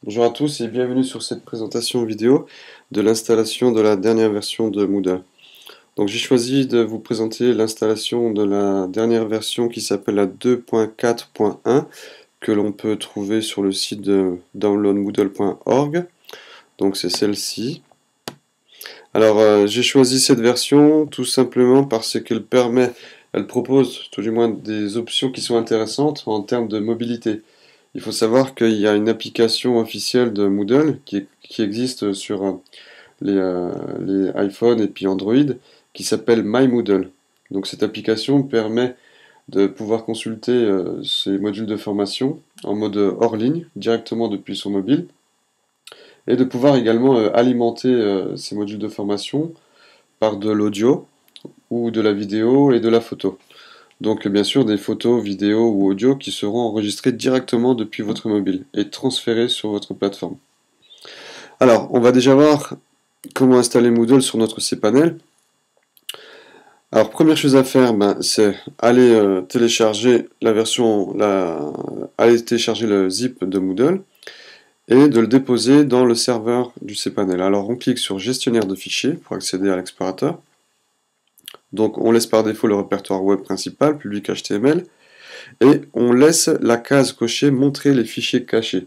Bonjour à tous et bienvenue sur cette présentation vidéo de l'installation de la dernière version de Moodle. Donc j'ai choisi de vous présenter l'installation de la dernière version qui s'appelle la 2.4.1 que l'on peut trouver sur le site de downloadmoodle.org. Donc c'est celle-ci. Alors j'ai choisi cette version tout simplement parce elle propose tout du moins des options qui sont intéressantes en termes de mobilité. Il faut savoir qu'il y a une application officielle de Moodle qui existe sur les iPhones et puis Android qui s'appelle My Moodle. Donc cette application permet de pouvoir consulter ces modules de formation en mode hors ligne directement depuis son mobile et de pouvoir également alimenter ces modules de formation par de l'audio ou de la vidéo et de la photo. Donc bien sûr des photos, vidéos ou audio qui seront enregistrés directement depuis votre mobile et transférés sur votre plateforme. Alors, on va déjà voir comment installer Moodle sur notre cPanel. Alors première chose à faire, c'est aller télécharger aller télécharger le zip de Moodle et de le déposer dans le serveur du cPanel. Alors on clique sur gestionnaire de fichiers pour accéder à l'explorateur. Donc on laisse par défaut le répertoire web principal, public HTML, et on laisse la case cochée montrer les fichiers cachés.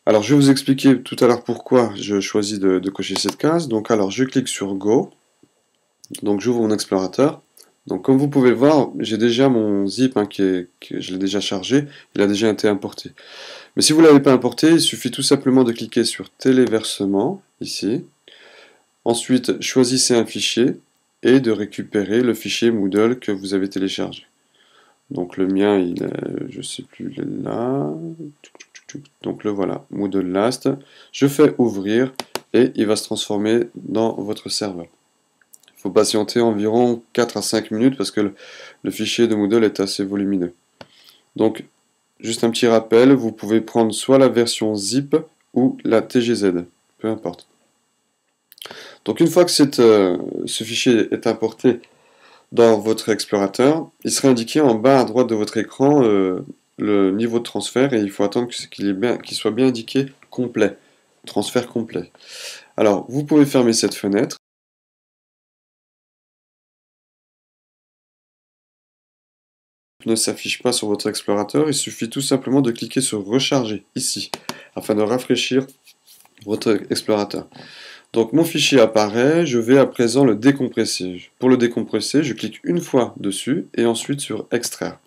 Alors je vais vous expliquer tout à l'heure pourquoi je choisis de cocher cette case. Donc alors je clique sur Go, donc j'ouvre mon explorateur. Donc comme vous pouvez le voir, j'ai déjà mon zip que je l'ai déjà chargé, il a déjà été importé. Mais si vous ne l'avez pas importé, il suffit tout simplement de cliquer sur Téléversement, ici. Ensuite, choisissez un fichier et de récupérer le fichier Moodle que vous avez téléchargé. Donc le mien, il est, je sais plus, il est là. Donc le voilà, Moodle Last. Je fais ouvrir et il va se transformer dans votre serveur. Il faut patienter environ 4 à 5 minutes parce que le fichier de Moodle est assez volumineux. Donc, juste un petit rappel, vous pouvez prendre soit la version zip ou la TGZ, peu importe. Donc une fois que ce fichier est importé dans votre explorateur, il sera indiqué en bas à droite de votre écran le niveau de transfert et il faut attendre qu'il soit bien indiqué complet, transfert complet. Alors, vous pouvez fermer cette fenêtre. Ne s'affiche pas sur votre explorateur, il suffit tout simplement de cliquer sur recharger ici afin de rafraîchir votre explorateur. Donc mon fichier apparaît, je vais à présent le décompresser. Pour le décompresser, je clique une fois dessus et ensuite sur extraire.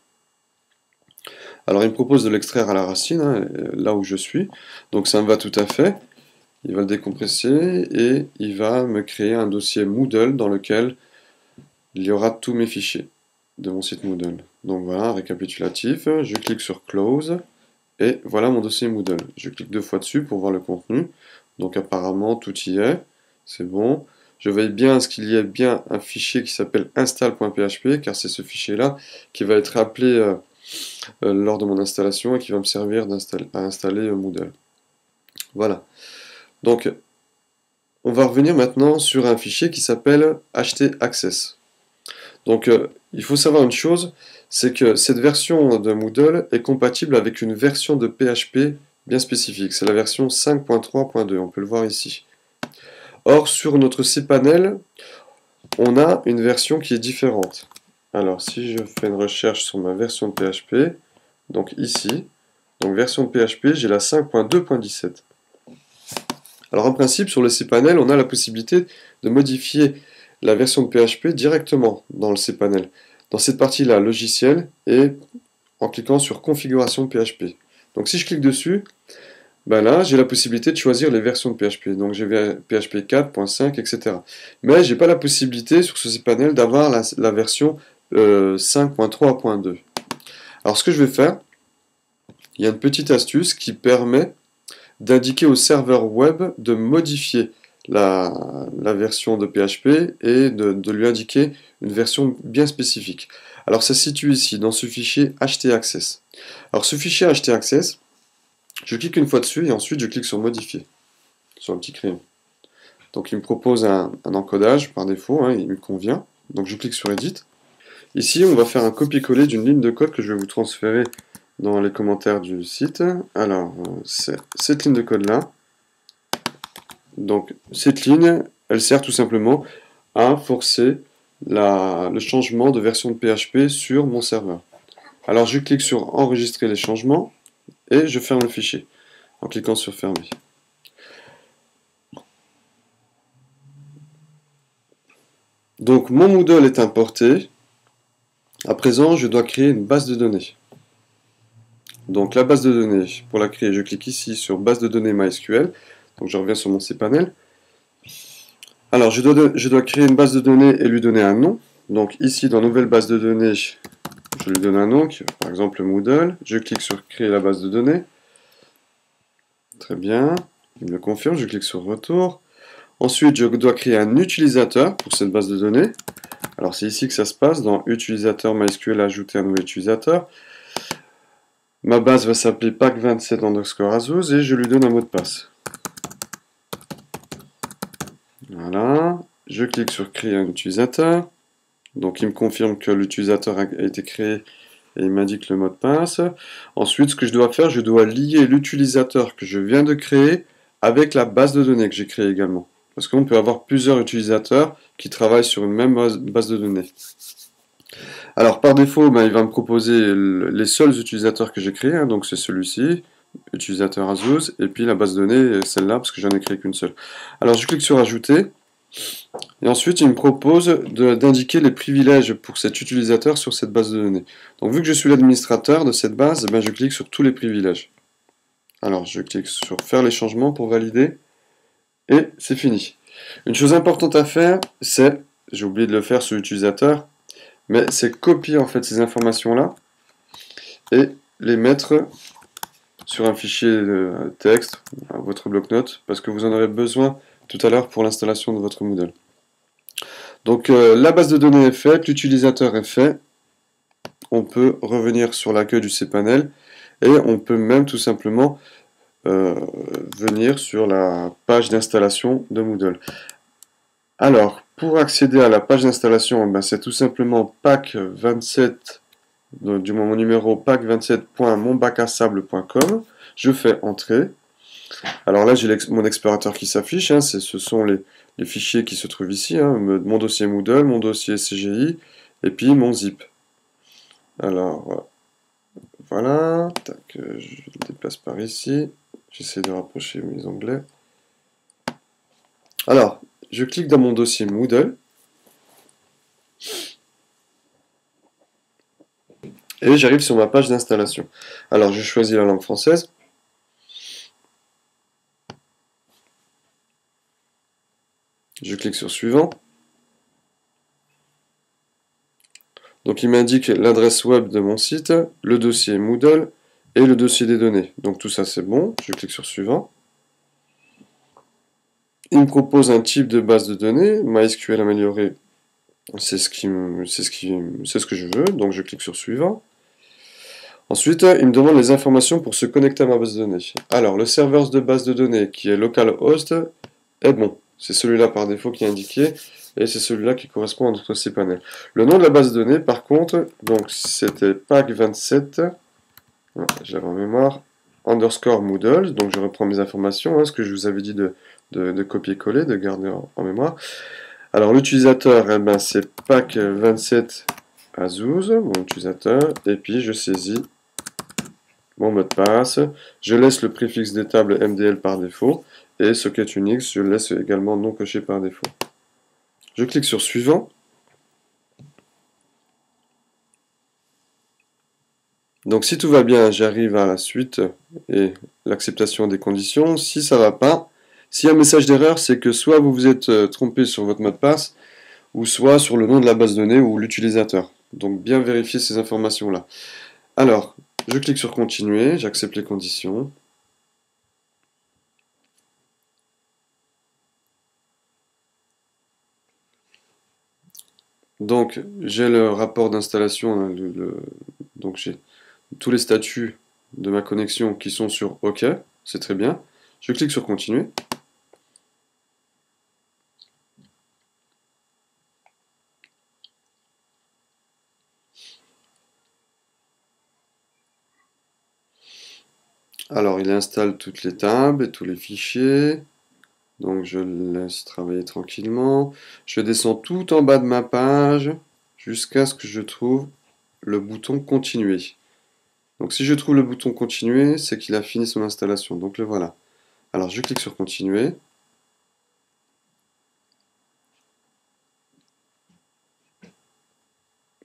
Alors il me propose de l'extraire à la racine, là où je suis, donc ça me va tout à fait. Il va le décompresser et il va me créer un dossier Moodle dans lequel il y aura tous mes fichiers de mon site Moodle. Donc voilà, récapitulatif, je clique sur Close, et voilà mon dossier Moodle. Je clique deux fois dessus pour voir le contenu, donc apparemment tout y est, c'est bon. Je veille bien à ce qu'il y ait bien un fichier qui s'appelle install.php, car c'est ce fichier-là qui va être appelé lors de mon installation et qui va me servir à installer Moodle. Voilà. Donc, on va revenir maintenant sur un fichier qui s'appelle htaccess. Donc il faut savoir une chose, c'est que cette version de Moodle est compatible avec une version de PHP bien spécifique. C'est la version 5.3.2, on peut le voir ici. Or, sur notre cPanel, on a une version qui est différente. Alors, si je fais une recherche sur ma version de PHP, donc ici, donc version de PHP, j'ai la 5.2.17. Alors en principe, sur le cPanel, on a la possibilité de modifier la version de PHP directement dans le cPanel. Dans cette partie-là, logiciel, et en cliquant sur configuration PHP. Donc si je clique dessus, là j'ai la possibilité de choisir les versions de PHP. Donc j'ai PHP 4.5, etc. Mais j'ai pas la possibilité sur ce cPanel d'avoir la version 5.3.2. Alors ce que je vais faire, il y a une petite astuce qui permet d'indiquer au serveur web de modifier la version de PHP et de lui indiquer une version bien spécifique. Alors ça se situe ici, dans ce fichier htaccess. Alors ce fichier htaccess, je clique une fois dessus et ensuite je clique sur modifier, sur un petit crayon. Donc il me propose un encodage par défaut, il me convient. Donc je clique sur edit. Ici on va faire un copier-coller d'une ligne de code que je vais vous transférer dans les commentaires du site. Alors, c'est cette ligne de code-là. Donc, cette ligne, elle sert tout simplement à forcer le changement de version de PHP sur mon serveur. Alors, je clique sur enregistrer les changements et je ferme le fichier en cliquant sur fermer. Donc, mon Moodle est importé. À présent, je dois créer une base de données. Donc, la base de données, pour la créer, je clique ici sur base de données MySQL. Donc, je reviens sur mon cPanel. Alors, je dois créer une base de données et lui donner un nom. Donc, ici, dans nouvelle base de données, je lui donne un nom, par exemple Moodle. Je clique sur créer la base de données. Très bien. Il me le confirme. Je clique sur retour. Ensuite, je dois créer un utilisateur pour cette base de données. Alors, c'est ici que ça se passe. Dans utilisateur MySQL, ajouter un nouvel utilisateur. Ma base va s'appeler pack27 underscore Azouz et je lui donne un mot de passe. Voilà. Je clique sur créer un utilisateur. Donc, il me confirme que l'utilisateur a été créé et il m'indique le mot de passe. Ensuite, ce que je dois faire, je dois lier l'utilisateur que je viens de créer avec la base de données que j'ai créée également. Parce qu'on peut avoir plusieurs utilisateurs qui travaillent sur une même base de données. Alors, par défaut, il va me proposer les seuls utilisateurs que j'ai créés. Hein, donc, c'est celui-ci, utilisateur Azouz, et puis la base de données, celle-là, parce que j'en ai créé qu'une seule. Alors, je clique sur ajouter. Et ensuite, il me propose d'indiquer les privilèges pour cet utilisateur sur cette base de données. Donc, vu que je suis l'administrateur de cette base, je clique sur tous les privilèges. Alors, je clique sur faire les changements pour valider. Et c'est fini. Une chose importante à faire, c'est, j'ai oublié de le faire sur l'utilisateur, mais c'est copier en fait ces informations-là et les mettre sur un fichier texte, votre bloc-notes, parce que vous en aurez besoin tout à l'heure pour l'installation de votre Moodle. Donc la base de données est faite, l'utilisateur est fait. On peut revenir sur l'accueil du cPanel et on peut même tout simplement venir sur la page d'installation de Moodle. Alors, pour accéder à la page d'installation, c'est tout simplement pack27, du mon numéro pack27.monbacassable.com. Je fais entrer. Alors là, j'ai mon explorateur qui s'affiche. Hein, ce sont les fichiers qui se trouvent ici. Hein, mon dossier Moodle, mon dossier CGI, et puis mon zip. Alors, voilà. Tac, je le déplace par ici. J'essaie de rapprocher mes onglets. Alors, je clique dans mon dossier Moodle. Et j'arrive sur ma page d'installation. Alors, je choisis la langue française. Je clique sur suivant. Donc il m'indique l'adresse web de mon site, le dossier Moodle et le dossier des données. Donc tout ça c'est bon, je clique sur suivant. Il me propose un type de base de données, MySQL amélioré, c'est ce que je veux, donc je clique sur suivant. Ensuite, il me demande les informations pour se connecter à ma base de données. Alors, le serveur de base de données qui est localhost est bon. C'est celui-là par défaut qui est indiqué et c'est celui-là qui correspond à notre cPanel. Le nom de la base de données, par contre, donc c'était pack27, voilà, je l'avais en mémoire, underscore Moodle, donc je reprends mes informations, hein, ce que je vous avais dit de copier-coller, de garder en mémoire. Alors l'utilisateur, c'est pack27 Azouz, mon utilisateur, et puis je saisis mon mot de passe, je laisse le préfixe des tables MDL par défaut, et socket Unix, je le laisse également non coché par défaut. Je clique sur suivant. Donc si tout va bien, j'arrive à la suite et l'acceptation des conditions. Si ça va pas, s'il y a un message d'erreur, c'est que soit vous vous êtes trompé sur votre mot de passe, ou soit sur le nom de la base de données ou l'utilisateur. Donc bien vérifier ces informations-là. Alors, je clique sur continuer, j'accepte les conditions. Donc j'ai le rapport d'installation, hein, donc j'ai tous les statuts de ma connexion qui sont sur OK, c'est très bien. Je clique sur continuer. Alors, il installe toutes les tables et tous les fichiers. Donc, je le laisse travailler tranquillement. Je descends tout en bas de ma page jusqu'à ce que je trouve le bouton continuer. Donc, si je trouve le bouton continuer, c'est qu'il a fini son installation. Donc, le voilà. Alors, je clique sur continuer.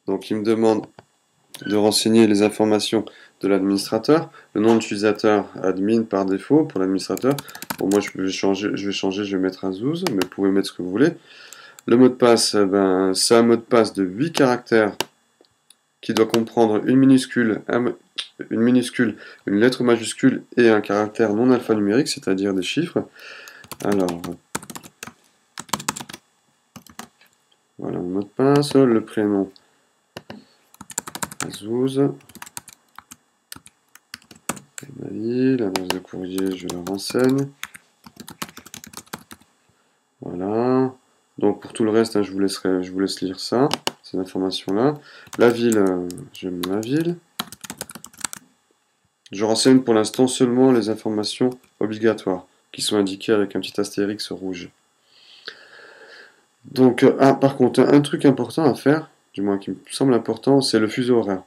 Donc, il me demande de renseigner les informations de l'administrateur. Le nom d'utilisateur admin par défaut pour l'administrateur. Bon, moi je vais changer, je vais mettre Azouz, mais vous pouvez mettre ce que vous voulez. Le mot de passe, ben, c'est un mot de passe de 8 caractères qui doit comprendre une minuscule, une lettre majuscule et un caractère non alphanumérique, c'est-à-dire des chiffres. Alors, voilà mon mot de passe, le prénom Azouz. L'adresse de courrier, je la renseigne. Voilà. Donc pour tout le reste, hein, je vous laisse lire ça, ces informations-là. La ville, je mets ma ville. Je renseigne pour l'instant seulement les informations obligatoires, qui sont indiquées avec un petit astérix rouge. Donc, par contre, un truc important à faire, du moins qui me semble important, c'est le fuseau horaire.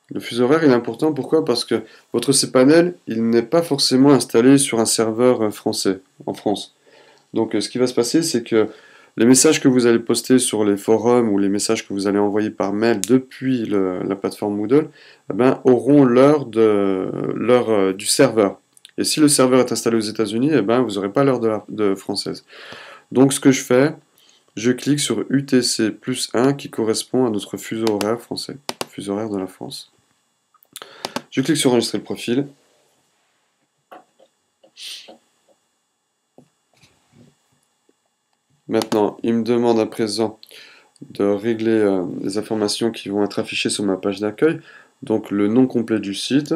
Le fuseau horaire il est important, pourquoi? Parce que votre cPanel, il n'est pas forcément installé sur un serveur français, en France. Donc ce qui va se passer, c'est que les messages que vous allez poster sur les forums ou les messages que vous allez envoyer par mail depuis la plateforme Moodle, eh ben, auront l'heure du serveur. Et si le serveur est installé aux États-Unis, eh ben, vous n'aurez pas l'heure de française. Donc ce que je fais, je clique sur UTC plus 1 qui correspond à notre fuseau horaire français, fuseau horaire de la France. Je clique sur enregistrer le profil. Maintenant, il me demande à présent de régler les informations qui vont être affichées sur ma page d'accueil. Donc le nom complet du site.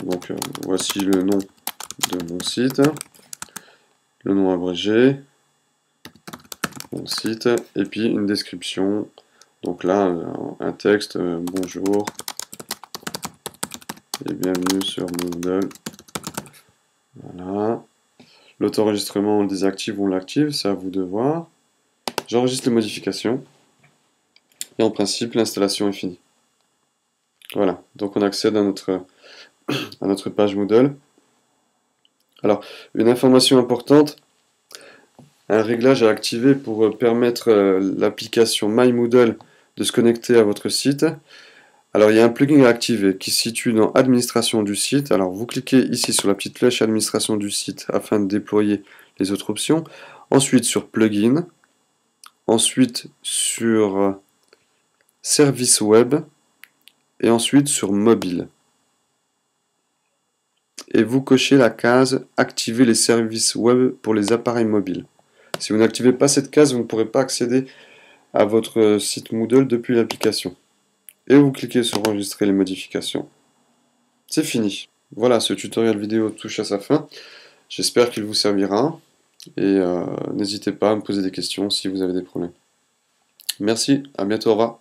Donc voici le nom de mon site. Le nom abrégé. Mon site. Et puis une description. Donc là, un texte. Bonjour. Et bienvenue sur Moodle. Voilà. L'auto-enregistrement, on le désactive ou on l'active. C'est à vous de voir. J'enregistre les modifications. Et en principe, l'installation est finie. Voilà, donc on accède à notre page Moodle. Alors, une information importante, un réglage à activer pour permettre l'application MyMoodle de se connecter à votre site. Alors, il y a un plugin à activer qui se situe dans Administration du site. Alors, vous cliquez ici sur la petite flèche Administration du site afin de déployer les autres options. Ensuite, sur Plugin. Ensuite, sur Service Web. Et ensuite, sur Mobile. Et vous cochez la case « Activer les services web pour les appareils mobiles ». Si vous n'activez pas cette case, vous ne pourrez pas accéder à votre site Moodle depuis l'application. Et vous cliquez sur « Enregistrer les modifications ». C'est fini. Voilà, ce tutoriel vidéo touche à sa fin. J'espère qu'il vous servira. Et n'hésitez pas à me poser des questions si vous avez des problèmes. Merci, à bientôt, au revoir.